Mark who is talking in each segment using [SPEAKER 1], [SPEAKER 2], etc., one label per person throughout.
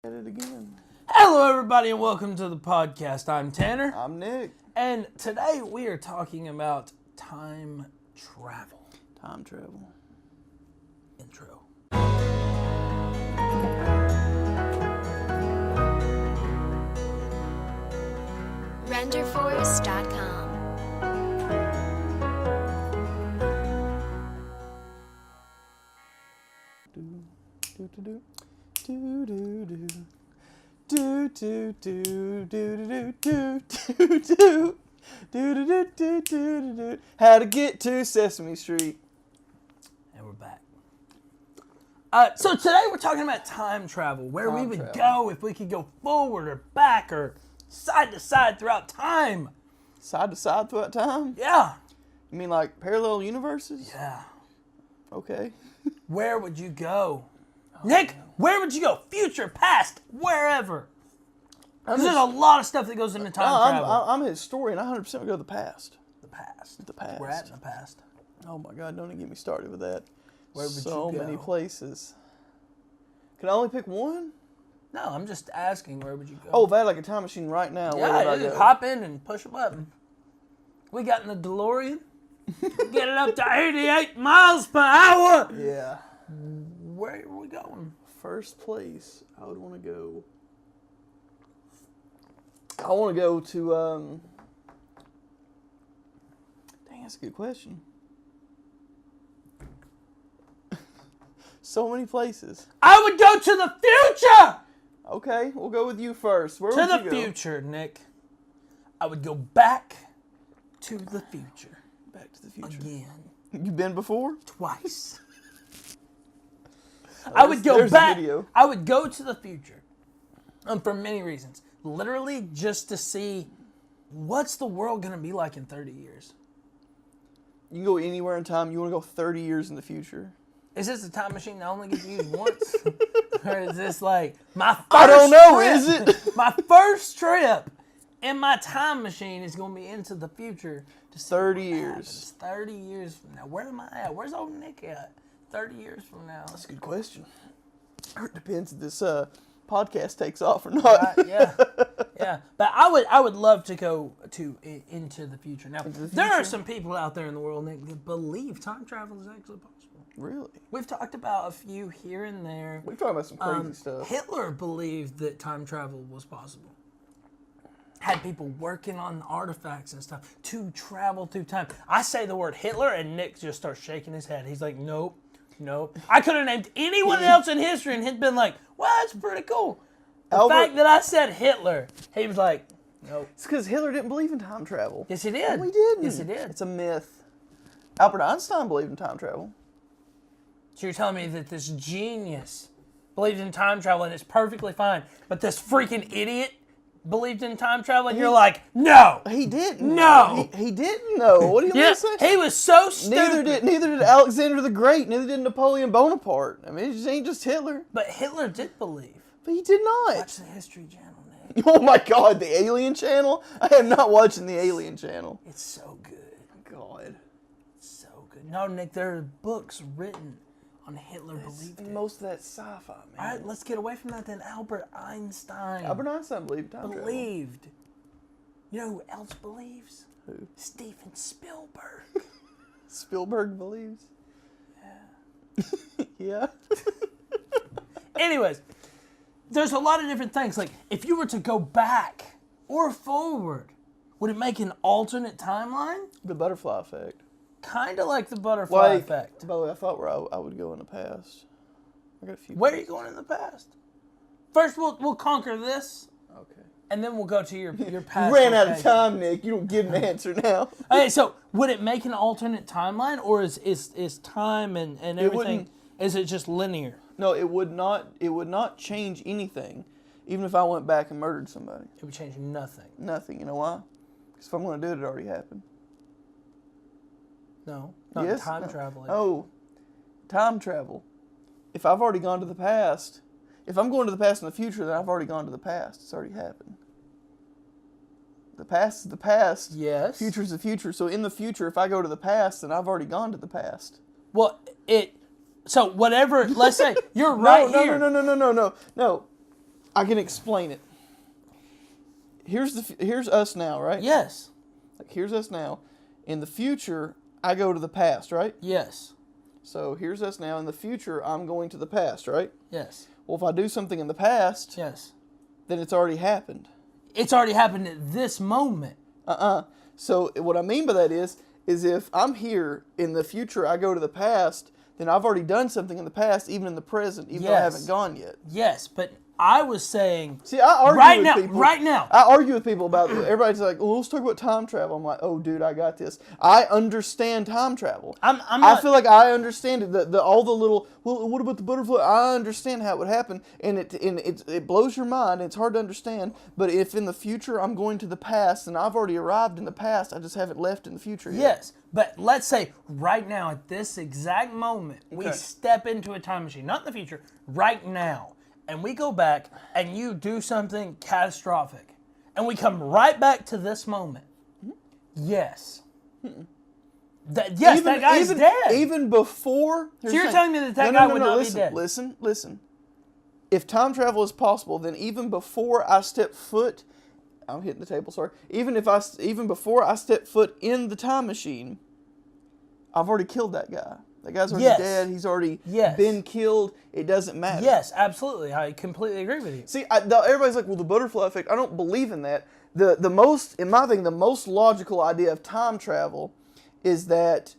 [SPEAKER 1] At it again.
[SPEAKER 2] Hello, everybody, and welcome to the podcast. I'm Tanner.
[SPEAKER 1] I'm Nick.
[SPEAKER 2] And today we are talking about time travel.
[SPEAKER 1] Time travel.
[SPEAKER 2] Intro.
[SPEAKER 3] RenderForce.com.
[SPEAKER 1] How to get to Sesame Street.
[SPEAKER 2] And we're back. So today we're talking about time travel, where we would go if we could go forward or back or side to side throughout time.
[SPEAKER 1] Side to side throughout time?
[SPEAKER 2] Yeah.
[SPEAKER 1] You mean like parallel universes?
[SPEAKER 2] Yeah.
[SPEAKER 1] Okay.
[SPEAKER 2] Where would you go? Nick, where would you go? Future, past, wherever. Because there's a lot of stuff that goes into time travel.
[SPEAKER 1] I'm a historian. I 100% would go to the past.
[SPEAKER 2] The past.
[SPEAKER 1] The past.
[SPEAKER 2] We're at in the past.
[SPEAKER 1] Oh my God, don't even get me started with that.
[SPEAKER 2] Where would
[SPEAKER 1] so
[SPEAKER 2] you go?
[SPEAKER 1] many places. Can I only pick one?
[SPEAKER 2] No, I'm just asking, where would you go?
[SPEAKER 1] Oh, if I had like a time machine right now, where would
[SPEAKER 2] yeah,
[SPEAKER 1] I
[SPEAKER 2] you just
[SPEAKER 1] go?
[SPEAKER 2] hop in and push a button. We got in the DeLorean. Get it up to 88 miles per hour.
[SPEAKER 1] Yeah.
[SPEAKER 2] Where are we going?
[SPEAKER 1] First place I would want to go. I want to go to, dang, that's a good question. So many places.
[SPEAKER 2] I would go to the future!
[SPEAKER 1] Okay, we'll go with you first. Where
[SPEAKER 2] To
[SPEAKER 1] would
[SPEAKER 2] the
[SPEAKER 1] you go?
[SPEAKER 2] future, Nick. I would go back to the future.
[SPEAKER 1] Back to the future.
[SPEAKER 2] Again.
[SPEAKER 1] You been before?
[SPEAKER 2] Twice. I would go
[SPEAKER 1] there's a
[SPEAKER 2] back.
[SPEAKER 1] video.
[SPEAKER 2] I would go to the future. For many reasons. Literally just to see what's the world going to be like in 30 years.
[SPEAKER 1] You can go anywhere in time. You want to go 30 years in the future.
[SPEAKER 2] Is this a time machine that only gets used once? Or is this like my first
[SPEAKER 1] I don't know,
[SPEAKER 2] trip?
[SPEAKER 1] is it?
[SPEAKER 2] My first trip in my time machine is going to be into the future. To see
[SPEAKER 1] 30
[SPEAKER 2] what
[SPEAKER 1] years.
[SPEAKER 2] happens 30 years from now. Where am I at? Where's old Nick at? 30 years from now.
[SPEAKER 1] That's a good question. It depends if this podcast takes off or not.
[SPEAKER 2] Yeah. Yeah. But I would love to go into the future. Now, there are some people out there in the world, Nick, that believe time travel is actually possible.
[SPEAKER 1] Really?
[SPEAKER 2] We've talked about a few here and there.
[SPEAKER 1] We've talked about some crazy stuff.
[SPEAKER 2] Hitler believed that time travel was possible. Had people working on artifacts and stuff to travel through time. I say the word Hitler and Nick just starts shaking his head. He's like, nope. I could have named anyone else in history and he'd been like, well, that's pretty cool. The fact that I said Hitler, he was like, nope.
[SPEAKER 1] It's because Hitler didn't believe in time travel.
[SPEAKER 2] Yes, he did.
[SPEAKER 1] No, he didn't.
[SPEAKER 2] Yes, he did.
[SPEAKER 1] It's a myth. Albert Einstein believed in time travel.
[SPEAKER 2] So you're telling me that this genius believed in time travel and it's perfectly fine, but this freaking idiot believed in time travel and you're like, no.
[SPEAKER 1] He didn't.
[SPEAKER 2] No.
[SPEAKER 1] He didn't know. What do you mean to say?
[SPEAKER 2] He was so stupid.
[SPEAKER 1] Neither did Alexander the Great. Neither did Napoleon Bonaparte. I mean, it just ain't just Hitler.
[SPEAKER 2] But Hitler did believe.
[SPEAKER 1] But he did not.
[SPEAKER 2] Watch the History Channel, Nick.
[SPEAKER 1] Oh my God, the Alien Channel? I am not watching the Alien Channel.
[SPEAKER 2] It's so good.
[SPEAKER 1] God.
[SPEAKER 2] It's so good. No, Nick, there are books written on Hitler believed it.
[SPEAKER 1] Most of that sci-fi, man.
[SPEAKER 2] All right, let's get away from that then. Albert Einstein
[SPEAKER 1] Albert Einstein believed in time travel.
[SPEAKER 2] believed. You know who else believes?
[SPEAKER 1] Who?
[SPEAKER 2] Steven Spielberg.
[SPEAKER 1] Spielberg believes? Yeah.
[SPEAKER 2] Anyways, there's a lot of different things. Like, if you were to go back or forward, would it make an alternate timeline?
[SPEAKER 1] The butterfly effect.
[SPEAKER 2] Kind of like the butterfly effect.
[SPEAKER 1] By the way, I thought where I would go in the past. I got a few.
[SPEAKER 2] Where are you going in the past? First, we'll conquer this,
[SPEAKER 1] Okay.
[SPEAKER 2] and then we'll go to your past.
[SPEAKER 1] You ran out of
[SPEAKER 2] location.
[SPEAKER 1] time, Nick. You don't give an answer now.
[SPEAKER 2] Okay, so would it make an alternate timeline, or is time and everything?
[SPEAKER 1] wouldn't.
[SPEAKER 2] Is it just linear?
[SPEAKER 1] No, it would not. It would not change anything, even if I went back and murdered somebody.
[SPEAKER 2] It would change nothing.
[SPEAKER 1] Nothing. You know why? Because if I'm going to do it, it already happened.
[SPEAKER 2] No, not
[SPEAKER 1] Yes?
[SPEAKER 2] time
[SPEAKER 1] No.
[SPEAKER 2] traveling.
[SPEAKER 1] Oh, time travel. If I've already gone to the past, if I'm going to the past and the future, then I've already gone to the past. It's already happened. The past is the past.
[SPEAKER 2] Yes.
[SPEAKER 1] Future is the future. So in the future, if I go to the past, then I've already gone to the past.
[SPEAKER 2] Well, So whatever, let's say you're right
[SPEAKER 1] no,
[SPEAKER 2] here.
[SPEAKER 1] No. I can explain it. Here's us now, right?
[SPEAKER 2] Yes.
[SPEAKER 1] Like, here's us now. In the future, I go to the past, right?
[SPEAKER 2] Yes.
[SPEAKER 1] So here's us now. In the future, I'm going to the past, right?
[SPEAKER 2] Yes.
[SPEAKER 1] Well, if I do something in the past,
[SPEAKER 2] Yes.
[SPEAKER 1] then it's already happened.
[SPEAKER 2] It's already happened at this moment.
[SPEAKER 1] So what I mean by that is if I'm here in the future, I go to the past, then I've already done something in the past, even in the present, even though I haven't gone yet.
[SPEAKER 2] Yes, but I was saying...
[SPEAKER 1] See, I argue
[SPEAKER 2] right
[SPEAKER 1] with
[SPEAKER 2] now,
[SPEAKER 1] people.
[SPEAKER 2] Right now.
[SPEAKER 1] I argue with people about it. Everybody's like, well, let's talk about time travel. I'm like, oh, dude, I got this. I understand time travel. I feel like I understand it. All the little, well, what about the butterfly? I understand how it would happen, and it blows your mind. It's hard to understand. But if in the future I'm going to the past, and I've already arrived in the past, I just haven't left in the future yet.
[SPEAKER 2] Yes, but let's say right now, at this exact moment, we step into a time machine. Not in the future, right now. And we go back, and you do something catastrophic. And we come right back to this moment. Yes. That guy's dead.
[SPEAKER 1] Even before...
[SPEAKER 2] So you're telling me that guy would not be dead?
[SPEAKER 1] Listen. If time travel is possible, then even before I step foot... I'm hitting the table, sorry. Even before I step foot in the time machine, I've already killed that guy. That guy's already dead. He's already been killed. It doesn't matter.
[SPEAKER 2] Yes, absolutely. I completely agree with you.
[SPEAKER 1] See, everybody's like, well, the butterfly effect. I don't believe in that. The most, in my opinion, the most logical idea of time travel is that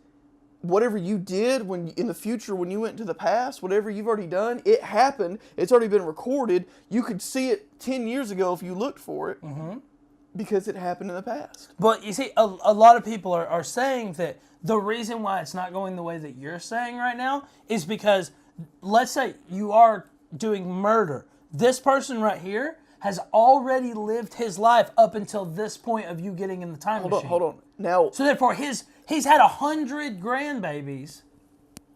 [SPEAKER 1] whatever you did in the future, when you went into the past, whatever you've already done, it happened. It's already been recorded. You could see it 10 years ago if you looked for it because it happened in the past.
[SPEAKER 2] But you see, a lot of people are saying that the reason why it's not going the way that you're saying right now is because, let's say you are doing murder. This person right here has already lived his life up until this point of you getting in the time machine.
[SPEAKER 1] Hold on. Now,
[SPEAKER 2] so therefore, he's had 100 grandbabies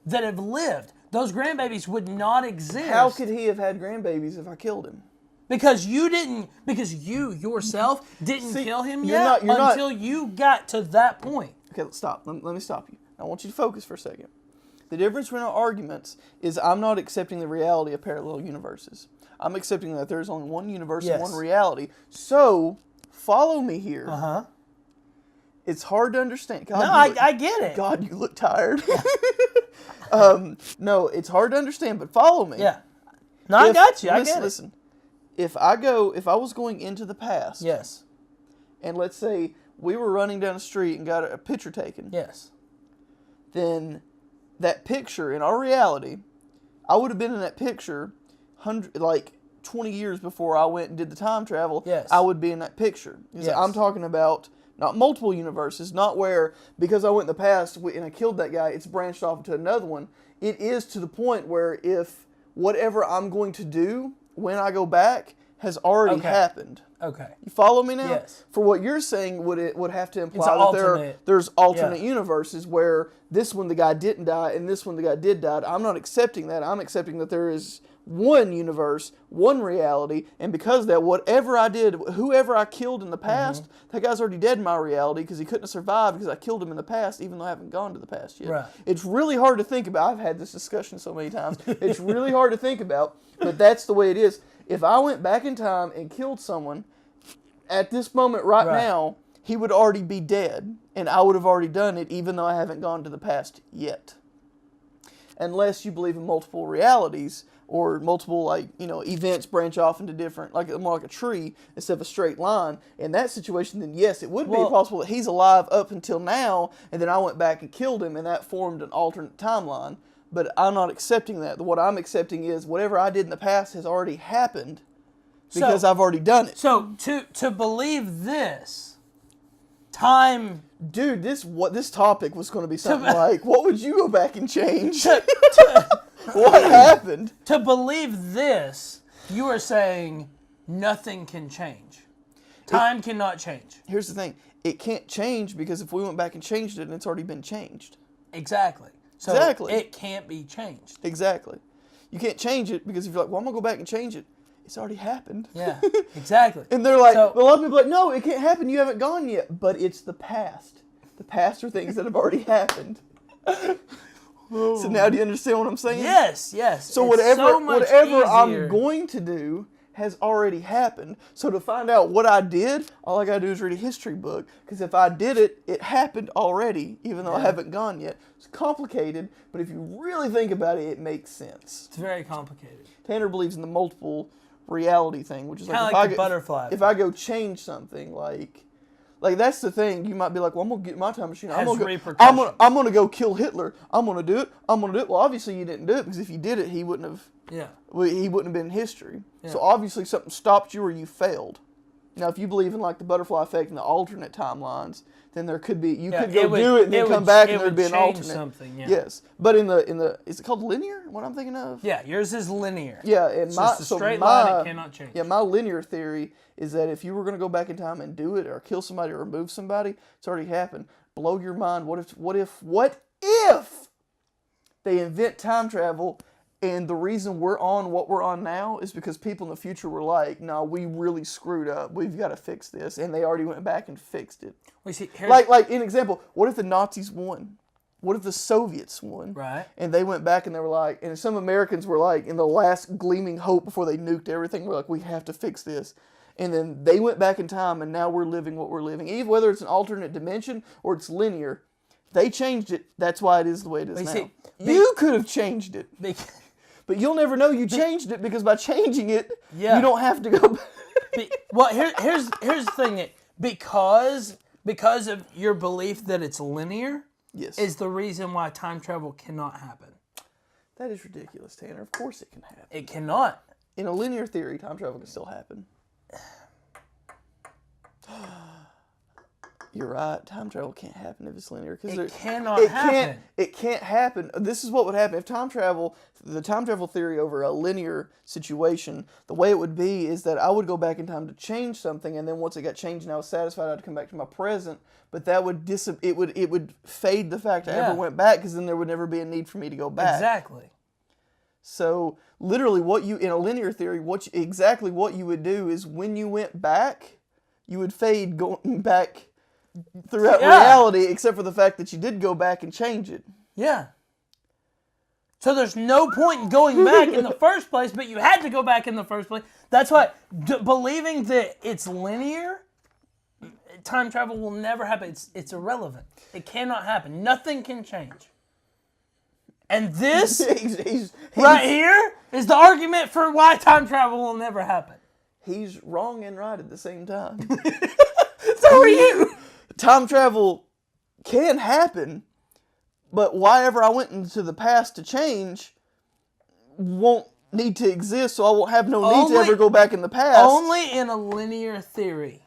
[SPEAKER 2] that have lived. Those grandbabies would not exist.
[SPEAKER 1] How could he have had grandbabies if I killed him?
[SPEAKER 2] Because you yourself didn't kill him yet until you got to that point.
[SPEAKER 1] Okay, let's stop. Let me stop you. I want you to focus for a second. The difference between our arguments is I'm not accepting the reality of parallel universes. I'm accepting that there's only one universe and one reality. So, follow me here. It's hard to understand. God,
[SPEAKER 2] I get it.
[SPEAKER 1] God, you look tired. No, it's hard to understand, but follow me.
[SPEAKER 2] Yeah. No, I got you. I get it.
[SPEAKER 1] Listen, if I was going into the past.
[SPEAKER 2] Yes.
[SPEAKER 1] And let's say we were running down the street and got a picture taken.
[SPEAKER 2] Yes.
[SPEAKER 1] Then that picture, in our reality, I would have been in that picture 20 years before I went and did the time travel.
[SPEAKER 2] Yes.
[SPEAKER 1] I would be in that picture. Yes. I'm talking about not multiple universes, not where because I went in the past and I killed that guy, it's branched off into another one. It is to the point where if whatever I'm going to do when I go back has already happened.
[SPEAKER 2] Okay.
[SPEAKER 1] You follow me now?
[SPEAKER 2] Yes.
[SPEAKER 1] For what you're saying, would have to imply that there's alternate universes where this one the guy didn't die and this one the guy did die. I'm not accepting that. I'm accepting that there is one universe, one reality, and because of that, whatever I did, whoever I killed in the past, that guy's already dead in my reality because he couldn't have survived because I killed him in the past, even though I haven't gone to the past yet.
[SPEAKER 2] Right.
[SPEAKER 1] It's really hard to think about. I've had this discussion so many times. It's really hard to think about, but that's the way it is. If I went back in time and killed someone, at this moment right now, he would already be dead, and I would have already done it, even though I haven't gone to the past yet. Unless you believe in multiple realities, or multiple events branch off into different, more like a tree instead of a straight line. In that situation, then yes, it would be possible that he's alive up until now, and then I went back and killed him, and that formed an alternate timeline. But I'm not accepting that. What I'm accepting is whatever I did in the past has already happened because I've already done it.
[SPEAKER 2] So to believe this, time...
[SPEAKER 1] Dude, this topic was going to be something like, what would you go back and change? What happened?
[SPEAKER 2] To believe this, you are saying nothing can change. Time cannot change.
[SPEAKER 1] Here's the thing. It can't change because if we went back and changed it, and it's already been changed.
[SPEAKER 2] Exactly. So it can't be changed.
[SPEAKER 1] Exactly. You can't change it because if you're like, well, I'm going to go back and change it, it's already happened.
[SPEAKER 2] Yeah, exactly.
[SPEAKER 1] And they're like, a lot of people are like, no, it can't happen. You haven't gone yet. But it's the past. The past are things that have already happened. So now do you understand what I'm saying?
[SPEAKER 2] Yes.
[SPEAKER 1] So whatever I'm going to do has already happened. So to find out what I did, all I got to do is read a history book. Because if I did it, it happened already, even though I haven't gone yet. It's complicated, but if you really think about it, it makes sense.
[SPEAKER 2] It's very complicated.
[SPEAKER 1] Tanner believes in the multiple reality thing, which is
[SPEAKER 2] like the butterfly.
[SPEAKER 1] If I go change something, like that's the thing. You might be like, well, I'm gonna get my time machine. I'm gonna go kill Hitler. I'm gonna do it. Well, obviously you didn't do it, because if you did it, he wouldn't have.
[SPEAKER 2] Yeah.
[SPEAKER 1] He wouldn't have been in history.
[SPEAKER 2] Yeah.
[SPEAKER 1] So obviously something stopped you or you failed. Now, if you believe in like the butterfly effect and the alternate timelines, then there could be you could go do it and then come back and there'd be an alternate.
[SPEAKER 2] Something, yeah.
[SPEAKER 1] Yes, but in the is it called linear? What I'm thinking of?
[SPEAKER 2] Yeah, yours is linear.
[SPEAKER 1] Yeah, and
[SPEAKER 2] it's just a straight line. It cannot change.
[SPEAKER 1] Yeah, my linear theory is that if you were going to go back in time and do it, or kill somebody, or remove somebody, it's already happened. Blow your mind. What if they invent time travel? And the reason we're on what we're on now is because people in the future were like, "No, we really screwed up. We've got to fix this," and they already went back and fixed it.
[SPEAKER 2] We see,
[SPEAKER 1] like an example. What if the Nazis won? What if the Soviets won?
[SPEAKER 2] Right.
[SPEAKER 1] And they went back and they were like, and some Americans were like, in the last gleaming hope before they nuked everything, we're like, we have to fix this. And then they went back in time, and now we're living what we're living. Even whether it's an alternate dimension or it's linear, they changed it. That's why it is the way it is now.
[SPEAKER 2] See,
[SPEAKER 1] you could have changed it. But you'll never know you changed it, because by changing it, you don't have to go back.
[SPEAKER 2] Well, here's the thing. Because of your belief that it's linear, is the reason why time travel cannot happen.
[SPEAKER 1] That is ridiculous, Tanner. Of course it can happen.
[SPEAKER 2] It cannot.
[SPEAKER 1] In a linear theory, time travel can still happen. You're right. Time travel can't happen if it's linear.
[SPEAKER 2] It cannot happen.
[SPEAKER 1] It can't happen. This is what would happen if the time travel theory over a linear situation, the way it would be is that I would go back in time to change something, and then once it got changed and I was satisfied, I'd come back to my present. But that would it would fade the fact I ever went back, because then there would never be a need for me to go back.
[SPEAKER 2] Exactly.
[SPEAKER 1] So literally, in a linear theory, exactly what you would do is when you went back, you would fade going back throughout reality, except for the fact that you did go back and change it.
[SPEAKER 2] Yeah. So there's no point in going back in the first place, but you had to go back in the first place. That's why believing that it's linear, time travel will never happen. It's irrelevant. It cannot happen. Nothing can change. And this right here is the argument for why time travel will never happen.
[SPEAKER 1] He's wrong and right at the same time.
[SPEAKER 2] So are you.
[SPEAKER 1] Time travel can happen, but whatever I went into the past to change won't need to exist, so I won't have no need to ever go back in the past.
[SPEAKER 2] Only in a linear theory.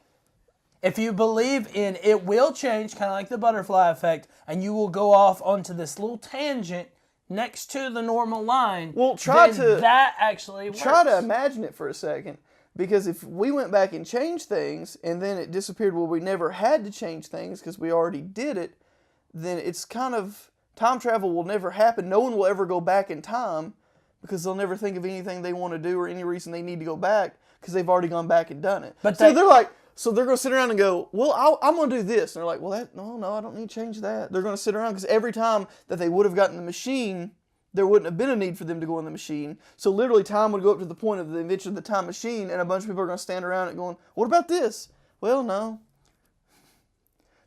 [SPEAKER 2] If you believe in it will change, kind of like the butterfly effect, and you will go off onto this little tangent next to the normal line, that actually works.
[SPEAKER 1] Try to imagine it for a second. Because if we went back and changed things, and then it disappeared where we never had to change things because we already did it, then it's kind of, time travel will never happen. No one will ever go back in time, because they'll never think of anything they want to do or any reason they need to go back, because they've already gone back and done it. But they're going to sit around and go, well, I'm going to do this. And they're like, well, no, I don't need to change that. They're going to sit around, because every time that they would have gotten the machine, there wouldn't have been a need for them to go in the machine. So literally time would go up to the point of the invention of the time machine, and a bunch of people are going to stand around it going, what about this? Well, no.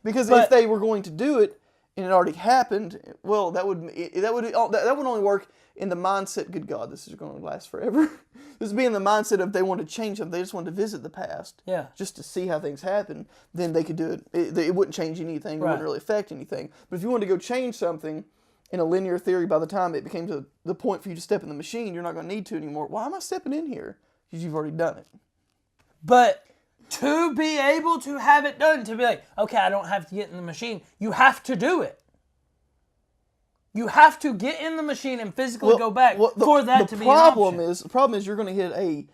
[SPEAKER 1] Because if they were going to do it, and it already happened, well, that would only work in the mindset, good God, this is going to last forever. This would be in the mindset of they want to change something, they just want to visit the past.
[SPEAKER 2] Yeah. Just
[SPEAKER 1] to see how things happen, then they could do it. It wouldn't change anything, it wouldn't really affect anything. But if you wanted to go change something, in a linear theory, by the time it became to the point for you to step in the machine, you're not going to need to anymore. Why am I stepping in here? Because you've already done it.
[SPEAKER 2] But to be able to have it done, to be like, okay, I don't have to get in the machine, you have to do it. You have to get in the machine and physically go back for that to be an option.
[SPEAKER 1] The problem is you're going to hit a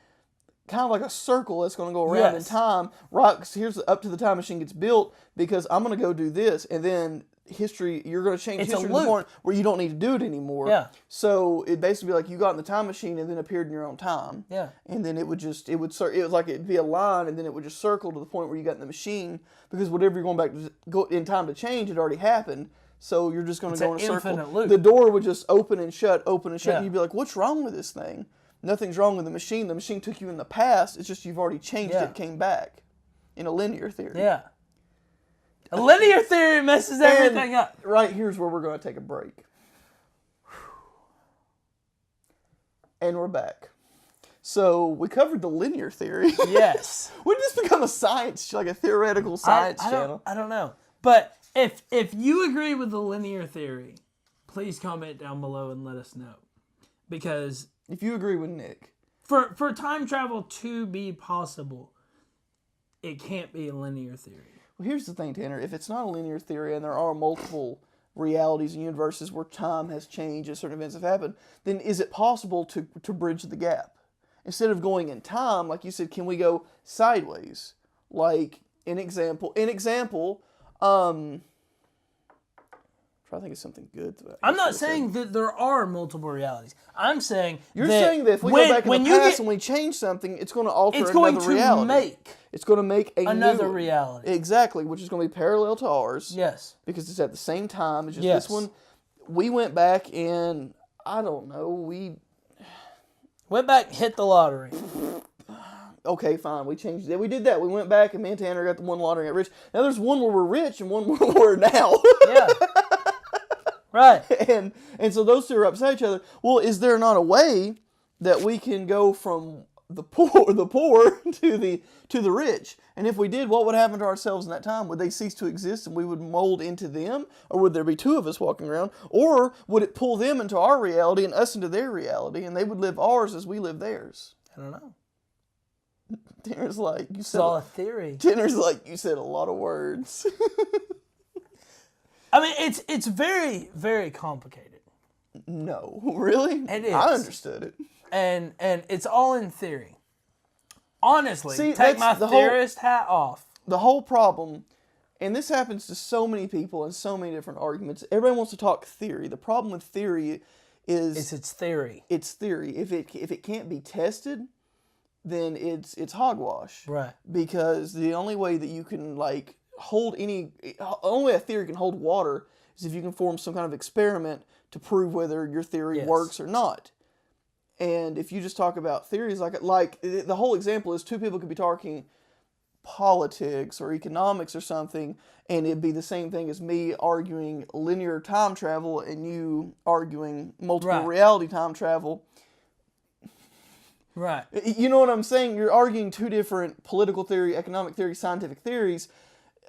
[SPEAKER 1] kind of like a circle that's going to go around in time. Right? Because here's up to the time machine gets built, because I'm going to go do this, and then you're going to change history to the point where you don't need to do it anymore.
[SPEAKER 2] Yeah.
[SPEAKER 1] So it basically be like you got in the time machine and then appeared in your own time.
[SPEAKER 2] Yeah.
[SPEAKER 1] And then it was like it'd be a line, and then it would just circle to the point where you got in the machine, because whatever you're going back to go in time to change had already happened. So you're just going to go in a circle.
[SPEAKER 2] Loop.
[SPEAKER 1] The door would just open and shut, and
[SPEAKER 2] Yeah.
[SPEAKER 1] you'd be like, what's wrong with this thing? nothing's wrong with the machine. The machine took you in the past. It's just you've already changed it, came back. In a linear theory.
[SPEAKER 2] Yeah. A linear theory messes everything up.
[SPEAKER 1] Right here's where we're going to take a break. And we're back. So we covered the linear theory.
[SPEAKER 2] Yes.
[SPEAKER 1] When did this become a science, like a theoretical science channel?
[SPEAKER 2] I don't know. But if you agree with the linear theory, please comment down below and let us know. Because
[SPEAKER 1] if you agree with Nick.
[SPEAKER 2] For time travel to be possible, it can't be a linear theory.
[SPEAKER 1] Well, here's the thing, Tanner. If it's not a linear theory and there are multiple realities and universes where time has changed and certain events have happened, then is it possible to bridge the gap? Instead of going in time, like you said, can we go sideways? Like, an example, try to think of something good.
[SPEAKER 2] I'm not saying that there are multiple realities. I'm saying
[SPEAKER 1] you're saying that if we go back in the past and we change something, it's going to alter another reality. It's going to make
[SPEAKER 2] another reality.
[SPEAKER 1] Exactly, which is going to be parallel to ours.
[SPEAKER 2] Yes.
[SPEAKER 1] Because it's at the same time. It's just this one. We went back and, I don't know, we
[SPEAKER 2] went back and hit the lottery.
[SPEAKER 1] Okay, fine. We changed it. We did that. We went back and me and Tanner got the one lottery and got rich. Now there's one where we're rich and one where we're now.
[SPEAKER 2] Yeah. Right.
[SPEAKER 1] And so those two are upside each other. Well, is there not a way that we can go from the poor to the rich? And if we did, what would happen to ourselves in that time? Would they cease to exist and we would mold into them? Or would there be two of us walking around? Or would it pull them into our reality and us into their reality and they would live ours as we live theirs?
[SPEAKER 2] I don't know.
[SPEAKER 1] Tanner's like, you said.
[SPEAKER 2] It's all a theory.
[SPEAKER 1] Tanner's like, you said a lot of words.
[SPEAKER 2] I mean, it's very, very complicated.
[SPEAKER 1] No, really?
[SPEAKER 2] It is.
[SPEAKER 1] I understood it.
[SPEAKER 2] And it's all in theory. Honestly,
[SPEAKER 1] see,
[SPEAKER 2] take my theorist hat off.
[SPEAKER 1] The whole problem, and this happens to so many people in so many different arguments, everyone wants to talk theory. The problem with theory is
[SPEAKER 2] it's theory.
[SPEAKER 1] It's theory. If it can't be tested, then it's hogwash.
[SPEAKER 2] Right.
[SPEAKER 1] Because the only way that you can only way a theory can hold water is if you can form some kind of experiment to prove whether your theory works or not. And if you just talk about theories like the whole example is two people could be talking politics or economics or something, and it'd be the same thing as me arguing linear time travel and you arguing multiple reality time travel.
[SPEAKER 2] Right.
[SPEAKER 1] You know what I'm saying? You're arguing two different political theory, economic theory, scientific theories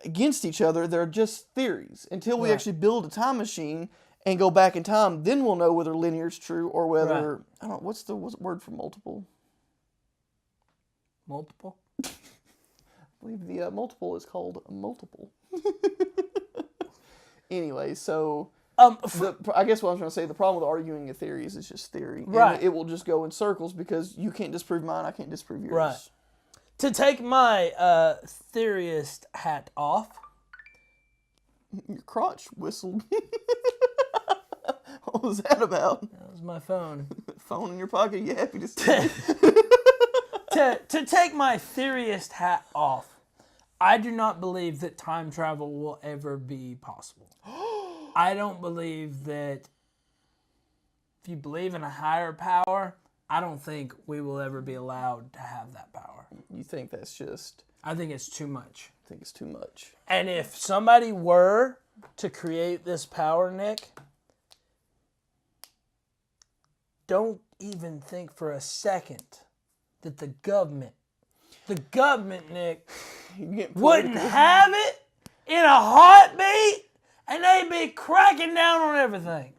[SPEAKER 1] against each other. They're just theories. Until we actually build a time machine and go back in time, then we'll know whether linear is true or whether, I don't know, what's the word for multiple?
[SPEAKER 2] Multiple?
[SPEAKER 1] I believe the multiple is called a multiple. Anyway, so I guess what I'm trying to say, the problem with arguing a theory is it's just theory.
[SPEAKER 2] Right.
[SPEAKER 1] And it will just go in circles because you can't disprove mine, I can't disprove yours.
[SPEAKER 2] Right. To take my theorist hat off.
[SPEAKER 1] Your crotch whistled. What was that about?
[SPEAKER 2] That was my phone.
[SPEAKER 1] Phone in your pocket, you happy to see?
[SPEAKER 2] To take my theorist hat off, I do not believe that time travel will ever be possible. I don't believe that if you believe in a higher power, I don't think we will ever be allowed to have that power.
[SPEAKER 1] You think that's just...
[SPEAKER 2] I think it's too much.
[SPEAKER 1] I think it's too much.
[SPEAKER 2] And if somebody were to create this power, Nick, don't even think for a second that the government, Nick, wouldn't have it in a heartbeat, and they'd be cracking down on everything.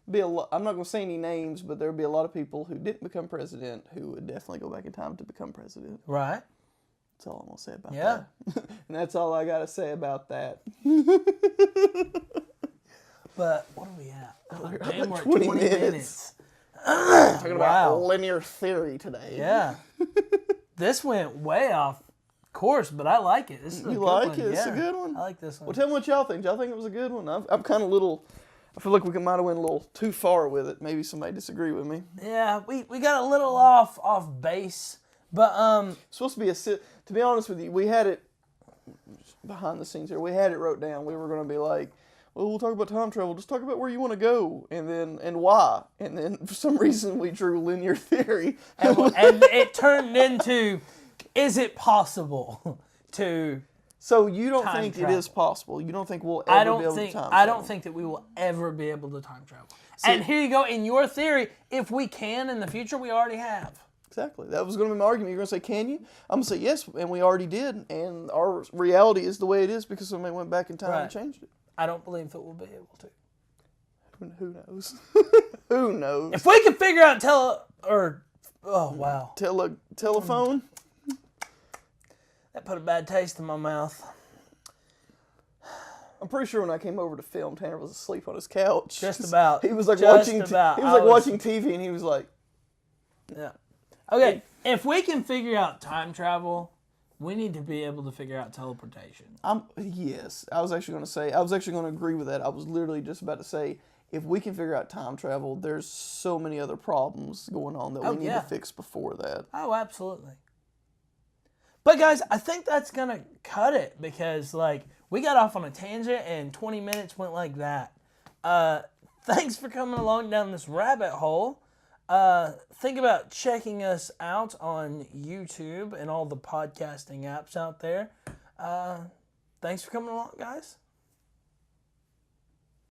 [SPEAKER 1] I'm not going to say any names, but there would be a lot of people who didn't become president who would definitely go back in time to become president.
[SPEAKER 2] Right.
[SPEAKER 1] That's all I'm going to say about that. And that's all I got to say about that.
[SPEAKER 2] But what are we at?
[SPEAKER 1] Damn, we're at 20 minutes. Talking about linear theory today.
[SPEAKER 2] Yeah. This went way off course, but I like it. This is a good one.
[SPEAKER 1] It? It's a good one?
[SPEAKER 2] I like this one.
[SPEAKER 1] Well, tell me what y'all think. Y'all think it was a good one? I'm kind of I feel like we might have went a little too far with it. Maybe somebody disagree with me.
[SPEAKER 2] Yeah, we got a little off base. But
[SPEAKER 1] it's supposed to be to be honest with you, we had it behind the scenes here. We had it wrote down. We were going to be like, well, we'll talk about time travel. Just talk about where you want to go, and why. And then for some reason we drew linear theory,
[SPEAKER 2] and it turned into, is it possible to?
[SPEAKER 1] So you don't think
[SPEAKER 2] travel.
[SPEAKER 1] it is possible? You don't think we'll ever be able to time travel?
[SPEAKER 2] I don't think that we will ever be able to time travel. See, and here you go. In your theory, if we can in the future, we already have.
[SPEAKER 1] Exactly. That was going to be my argument. You're going to say, can you? I'm going to say, yes, and we already did. And our reality is the way it is because somebody went back in time and changed it.
[SPEAKER 2] I don't believe that we'll be able to.
[SPEAKER 1] Who knows? Who knows?
[SPEAKER 2] If we can figure out
[SPEAKER 1] telephone?
[SPEAKER 2] That put a bad taste in my mouth.
[SPEAKER 1] I'm pretty sure when I came over to film, Tanner was asleep on his couch.
[SPEAKER 2] Just about.
[SPEAKER 1] He was like watching TV, and he was like,
[SPEAKER 2] yeah. Okay, if we can figure out time travel, we need to be able to figure out teleportation.
[SPEAKER 1] Yes, I was actually going to agree with that. I was literally just about to say, if we can figure out time travel, there's so many other problems going on that we need to fix before that.
[SPEAKER 2] Oh, absolutely. But guys, I think that's going to cut it because we got off on a tangent and 20 minutes went like that. Thanks for coming along down this rabbit hole. Think about checking us out on YouTube and all the podcasting apps out there. Thanks for coming along, guys.